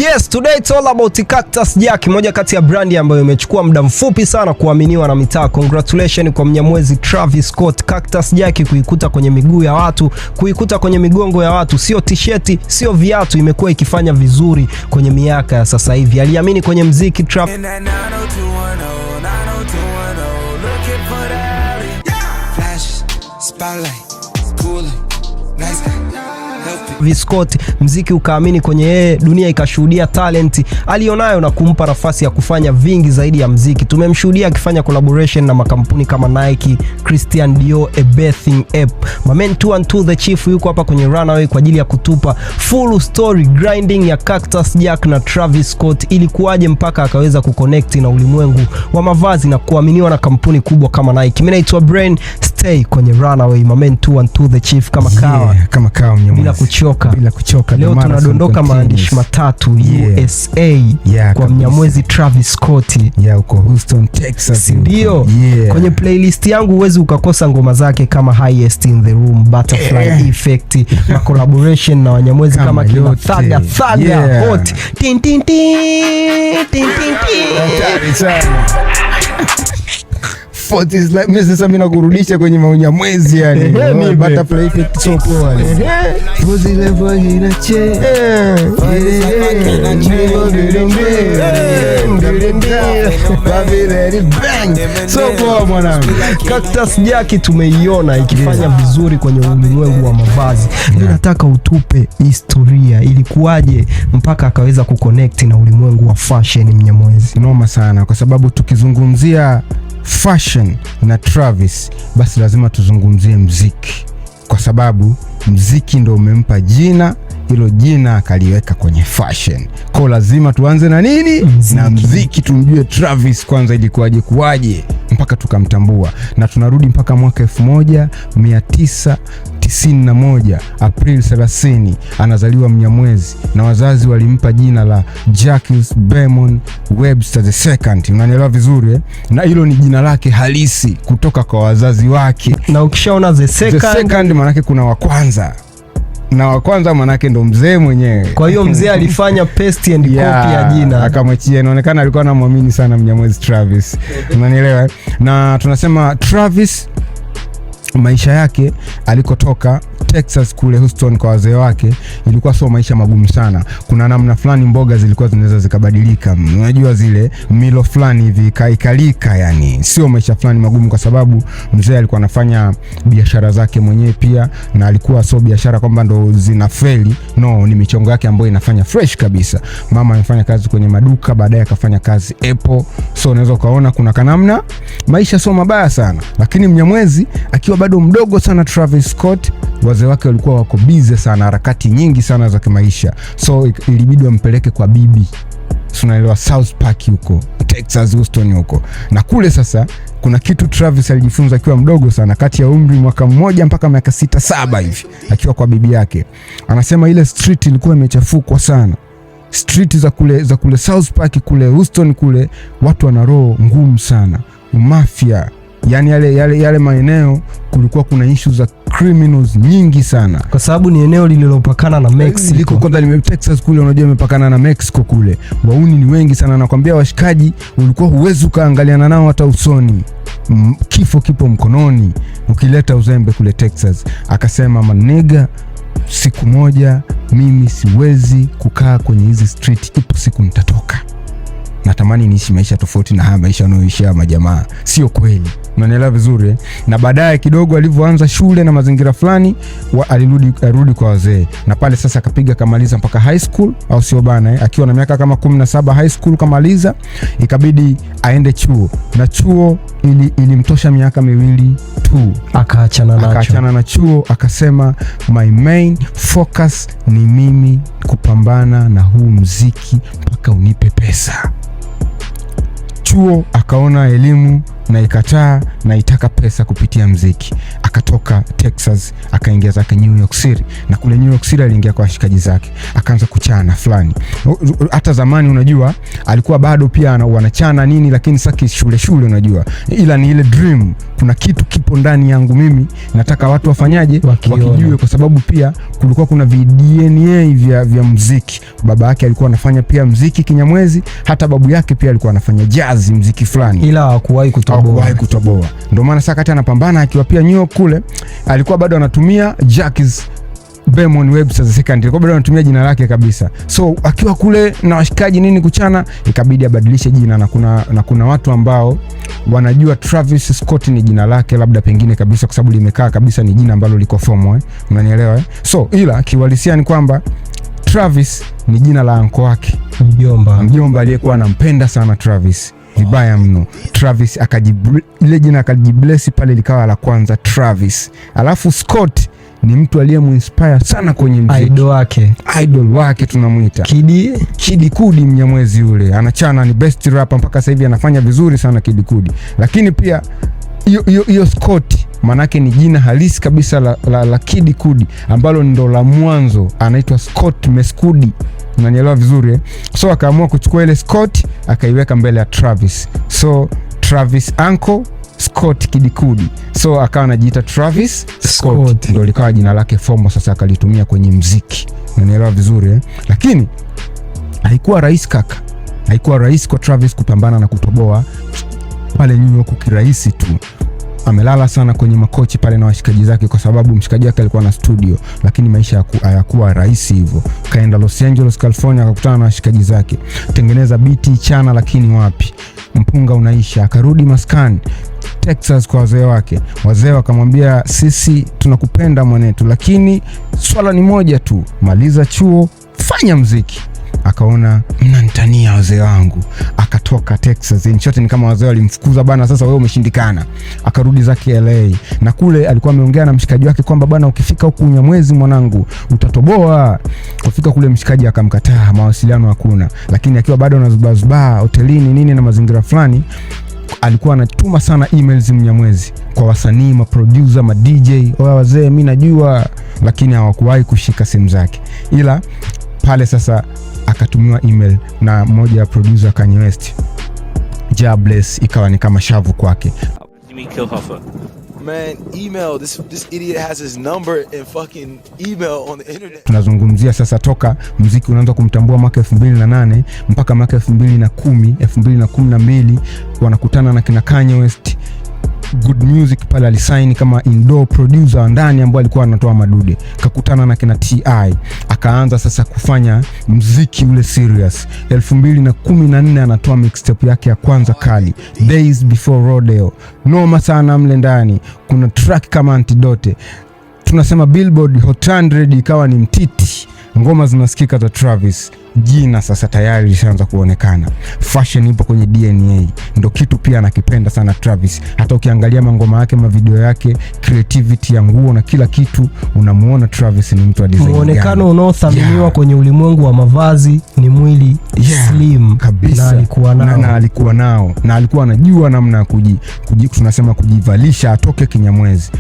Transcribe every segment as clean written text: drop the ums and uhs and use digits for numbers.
Yes, today it's all about Cactus Jack, moja kati ya brandi ambayo imechukua muda mfupi sana kuaminiwa na mitaa. Congratulations kwa Mnyamwezi Travis Scott. Cactus Jack kuikuta kwenye miguu ya watu, kuikuta kwenye migongo ya watu, sio t-shirt, sio viatu, imekuwa ikifanya vizuri kwenye miaka ya sasa hivi. Aliamini kwenye muziki trap. Scott mziki ukaamini kwenye yeye, dunia ikashuhudia talent alionayo na kumpa nafasi ya kufanya vingi zaidi ya mziki. Tumemshuhudia akifanya collaboration na makampuni kama Nike, Christian Dior, A Bathing Ape. Mamen 212 The Chief yuko hapa kwenye Runaway kwa ajili ya kutupa full story grinding ya Cactus Jack na Travis Scott, ilikuwaje mpaka akaweza kuconnect na ulimwengu wa mavazi na kuaminiwa na kampuni kubwa kama Nike. Mimi naitwa Brain, stay kwenye Runaway. Mamen 212 The Chief kama kawa, kama kawa Mnyamwezi. Bila kuchoka. Leo tunadondoka maandishi matatu USA kwa Mnyamwezi Travis Scott uko Houston, Texas. Ndio. Kwenye playlist yangu huwezi ukakosa ngoma zake kama Highest in the Room, Butterfly Effect, na collaboration na Wanyamwezi kama kina Thaga Hot. Tin tin tin tin tin. What is like mimi sasa mimi nakurudisha kwenye Mnyamwezi yani. Butterfly Effect so poa. Pose level inache. So poa mwanangu. Cactus Jack tumeiona ikifanya vizuri kwenye ulimwengu wa mavazi. Mimi nataka utupe historia, ilikuwaje mpaka akaweza kuconnect na ulimwengu wa fashion Mnyamwezi? Noma sana, kwa sababu tukizungumzia fashion na Travis basi lazima tuzungumzie mziki, kwa sababu mziki ndo umempa jina, hilo jina akaliweka kwenye fashion. Kwa lazima tuanze na nini? Na mziki, tumjue Travis kwanza ilikuwaje kuwaje mpaka tukamtambua. Na tunarudi mpaka mwaka 1991 April 30 anazaliwa Mnyamwezi, na wazazi walimpa jina la Jacques Bemon Webster II. Unanielewa vizuri eh? Na hilo ni jina lake halisi kutoka kwa wazazi wake. Na ukishaona the second maana yake kuna wa kwanza, na wa kwanza manake ndo mzee mwenyewe. Kwa hiyo mzee alifanya paste and copy ya jina akamwachia. Inaonekana alikuwa anamwamini sana Mnyamwezi Travis. Unanielewa? Na tunasema Travis maisha yake alikotoka Texas kule Houston kwa wazee wake ilikuwa sio maisha magumu sana. Kuna namna fulani mboga zilikuwa zinaweza zikabadilika, unajua zile milo fulani hivi kaikalika, yani sio maisha fulani magumu, kwa sababu mzee alikuwa anafanya biashara zake mwenyewe pia, na alikuwa sio biashara kwamba ndo zinafeli, no, ni michongo yake ambayo inafanya fresh kabisa. Mama amefanya kazi kwenye maduka, baadaye akafanya kazi Apple, so unaweza ukaona kuna kanamna maisha sio mabaya sana. Lakini Mnyamwezi akiwa bado mdogo sana, Travis Scott, wazee wake walikuwa wako busy sana, harakati nyingi sana za kimaisha, so ilibidi wampeleke kwa bibi, tunaelewa, South Park huko Texas, Houston huko. Na kule sasa kuna kitu Travis alijifunza akiwa mdogo sana, kati ya umri mwaka 1 mpaka miaka 6-7 hivi, akiwa kwa bibi yake. Anasema ile street ilikuwa imechafukwa sana, street za kule South Park kule Houston kule, watu wana roho ngumu sana, mafia, yani yale maeneo kulikuwa kuna issues za criminals nyingi sana, kwa sababu ni eneo lililopakana na Mexico. Kwanza Texas kule, unajua imepakana na Mexico kule, wauni ni wengi sana. Nakwambia washikaji ulikuwa huwezi ukaangaliana nao hata usoni, kifo kipo mkononi ukileta uzembe kule Texas. Akasema manega, siku moja mimi siwezi kukaa kwenye hizi street, ipo siku nitatoka, natamani niishi maisha tofauti na haya maisha wanaoishi majamaa. Sio kweli, unanielewa vizuri eh? Na baadaye kidogo alivyoanza shule na mazingira fulani, alirudi kwa wazee, na pale sasa akapiga kamaliza mpaka high school, au sio bana eh? Akiwa na miaka kama 17 high school kamaliza, ikabidi aende chuo, na chuo ilimtosha miaka 2 tu, akaachana na chuo. Akasema my main focus ni mimi kupambana na huu muziki mpaka unipe pesa. Chuo akaona elimu na ikataa na itaka pesa kupitia mziki. Akatoka Texas akaingia zake New York City, na kule New York City aliingia kwa washikaji zake, akaanza kuchana fulani. Hata zamani unajua alikuwa bado pia wanachana nini, lakini sasa shule unajua, ila ni ile dream, kuna kitu kipo ndani yangu mimi nataka watu wafanyaje, wakijue, kwa sababu pia kulikuwa kuna DNA vya muziki. Baba yake alikuwa anafanya pia muziki Kinyamwezi, hata babu yake pia alikuwa anafanya jazz, muziki fulani, ila hakuwahi kutoboa. Ndio maana sasa kati anapambana akiwa pia New York kule, alikuwa bado anatumia Jacques Bemon Webster second, alikuwa bado anatumia jina lake kabisa. So akiwa kule na washikaji nini kuchana, ikabidi abadilishe jina, na kuna watu ambao wanajua Travis Scott ni jina lake labda pengine kabisa, kwa sababu limekaa kabisa, ni jina ambalo liko formal, unanielewa. So ila kiuhalisia ni kwamba Travis ni jina la anko wake, mjomba aliyekuwa anampenda sana Travis vibaya mno. Travis ile jina akajibless pale, likawa la kwanza Travis. Alafu Scott ni mtu aliyemuinspire sana kwenye muziki, idol wake tunamuita Kid Cudi, Mnyamwezi yule anachana, ni best rapper mpaka sasa hivi, anafanya vizuri sana Kid Cudi. Lakini pia hiyo Scott manake ni jina halisi kabisa la Kid Cudi, ambalo ndo la mwanzo, anaitwa Scott Mescudi, unanielewa vizuri So akaamua kuchukua ile Scott akaiweka mbele ya Travis, so Travis Uncle Scott Kid Cudi, so akawa anajiita Travis Scott, ndio likawa jina lake formal. Sasa akalitumia kwenye muziki, unanielewa vizuri Lakini haikuwa rahisi kaka, haikuwa rahisi kwa Travis kupambana na kutoboa pale New York kirahisi tu. Amelala sana kwenye makochi pale na washikaji zake, kwa sababu mshikaji wake alikuwa na studio, lakini maisha hayakuwa rahisi hivyo. Kaenda Los Angeles California, akakutana na washikaji zake, tengeneza biti chana, lakini wapi, mpunga unaisha. Akarudi maskani Texas kwa wazee wake. Wazee wakamwambia, sisi tunakupenda mwanetu, lakini swala ni moja tu, maliza chuo, fanya muziki. Akaona mnanitania wazee wangu, akatoka Texas. Ni kama wazee walimfukuza bana, sasa wewe umeshindikana. Akarudi zake LA, na kule alikuwa ameongea na mshikaji wake kwamba bana, ukifika huku Nyamwezi mwanangu utatoboa. Kufika kule mshikaji akamkataa, mawasiliano hakuna. Lakini akiwa bado anazubazuba hotelini nini na mazingira fulani, alikuwa anatuma sana emails Mnyamwezi kwa wasanii, maproducer, ma DJ, wazee mimi najua, lakini hawakuwahi kushika simu zake. Ila pale sasa akatumiwa email na mmoja ya producer Kanye West, Jobless, ikawa ni kama shavu kwake. Man, email, this idiot has his number and fucking email on the internet. Tunazungumzia sasa toka muziki unaanza kumtambua mwaka 2008 mpaka mwaka 2010, 2012 wanakutana na kina Kanye West. Good Music pale alisign kama indoor producer ndani, ambaye alikuwa anatoa madude. Kakutana na kina TI, akaanza sasa kufanya muziki ule serious. 2014 anatoa mixtape yake ya kwanza kali, Days Before Rodeo. Noma sana mle ndani, kuna track kama Antidote. Tunasema Billboard Hot 100 ikawa ni mtiti, ngoma zinasikika za Travis. Jina sasa tayari lishaanza kuonekana, fashion ipo kwenye DNA, ndo kitu pia anakipenda sana Travis. Hata ukiangalia mangoma yake, mavideo yake, creativity ya nguo na kila kitu, unamuona Travis ni mtu wa design. Muonekano unaothaminiwa kwenye ulimwengu wa mavazi ni mwili slim kabisa, na alikuwa nao, na alikuwa anajua namna ya tunasema kujivalisha, atoke Kinyamwezi,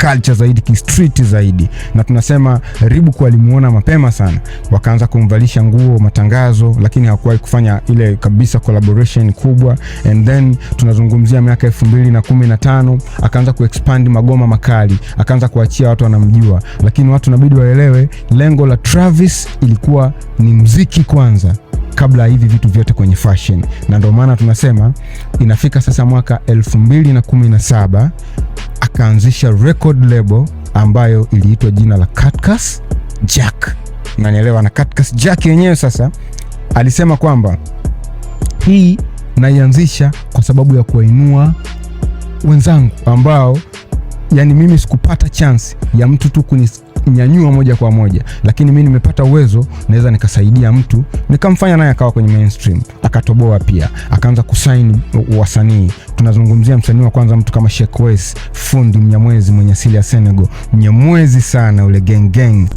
culture zaidi, street zaidi. Na tunasema Ribu kwa alimuona mapema sana, wakaanza kumvalisha nguo, matangazo, lakini hakuwahi kufanya ile kabisa collaboration kubwa. And then tunazungumzia miaka 2015 akaanza kuexpand magoma makali, akaanza kuachia watu wanamjua, lakini watu inabidi waelewe lengo la Travis ilikuwa ni muziki kwanza kabla hivi vitu vyote kwenye fashion. Na ndio maana tunasema inafika sasa mwaka 2017 akaanzisha record label ambayo iliitwa jina la Cutcass Jack. Unanielewa? Na Cutcass Jack yenyewe sasa alisema kwamba hii naianzisha kwa sababu ya kuwainua wenzangu ambao, yani mimi sikupata chance ya mtu tu kuninyanyua moja kwa moja, lakini mimi nimepata uwezo, naweza nikasaidia mtu, nikamfanya naye akawa kwenye mainstream, akatoboa pia, akaanza kusign wasanii. Tunazungumzia msanii wa kwanza, mtu kama Sheikh Wes, fundi Mnyamwezi mwenye asili ya Senegal, Mnyamwezi sana ule gang.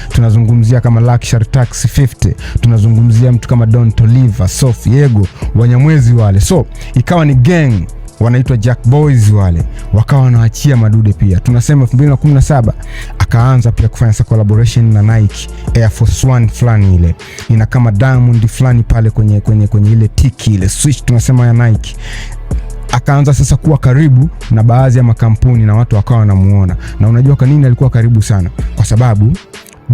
tunazungumzia kama Luxury Taxi 50, tunazungumzia mtu kama Don Toliver, Sophie Ego, Wanyamwezi wale. So ikawa ni gang wanaitwa Jack Boys wale, wakawa wanaachia madude pia. Tunasema 2017 akaanza pia kufanya collaboration na Nike Air Force One fulani, ile ina kama diamond fulani pale kwenye ile tiki ile switch tunasema ya Nike. Akaanza sasa kuwa karibu na baadhi ya makampuni na watu wakawa wanamuona. Na unajua kwa nini alikuwa karibu sana? Kwa sababu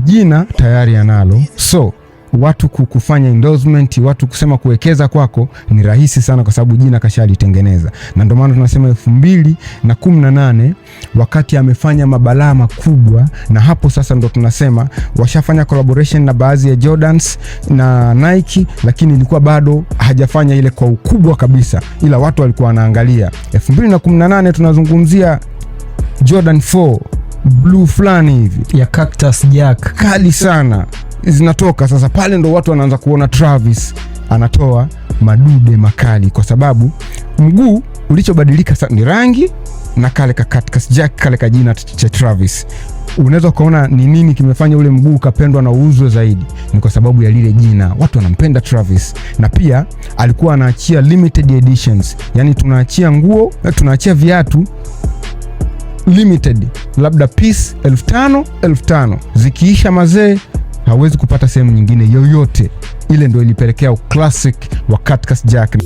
jina tayari analo, so watu kufanya endorsement, watu kusema kuwekeza kwako ni rahisi sana kwa sababu jina kashalitengeneza. Na ndio maana tunasema 2018 wakati amefanya mabalaa makubwa, na hapo sasa ndo tunasema washafanya collaboration na baadhi ya Jordans na Nike, lakini ilikuwa bado hajafanya ile kwa ukubwa kabisa, ila watu walikuwa wanaangalia. 2018 tunazungumzia Jordan 4 blue fulani hivi ya Cactus Jack, kali sana zinatoka. Sasa pale ndo watu wanaanza kuona Travis anatoa madude makali, kwa sababu mguu ulichobadilika ni rangi na kale ka Cactus Jack, kale ka jina cha Travis. Unaweza kuona ni nini kimefanya ule mguu kapendwa na uuzwe zaidi, ni kwa sababu ya lile jina. Watu wanampenda Travis, na pia alikuwa anaachia limited editions, yani tunaachia nguo, tunaachia viatu limited, labda piece 1500 zikiisha mazee hawezi kupata sehemu nyingine yoyote. Ile ndio ilipelekea classic wa Cactus Jack.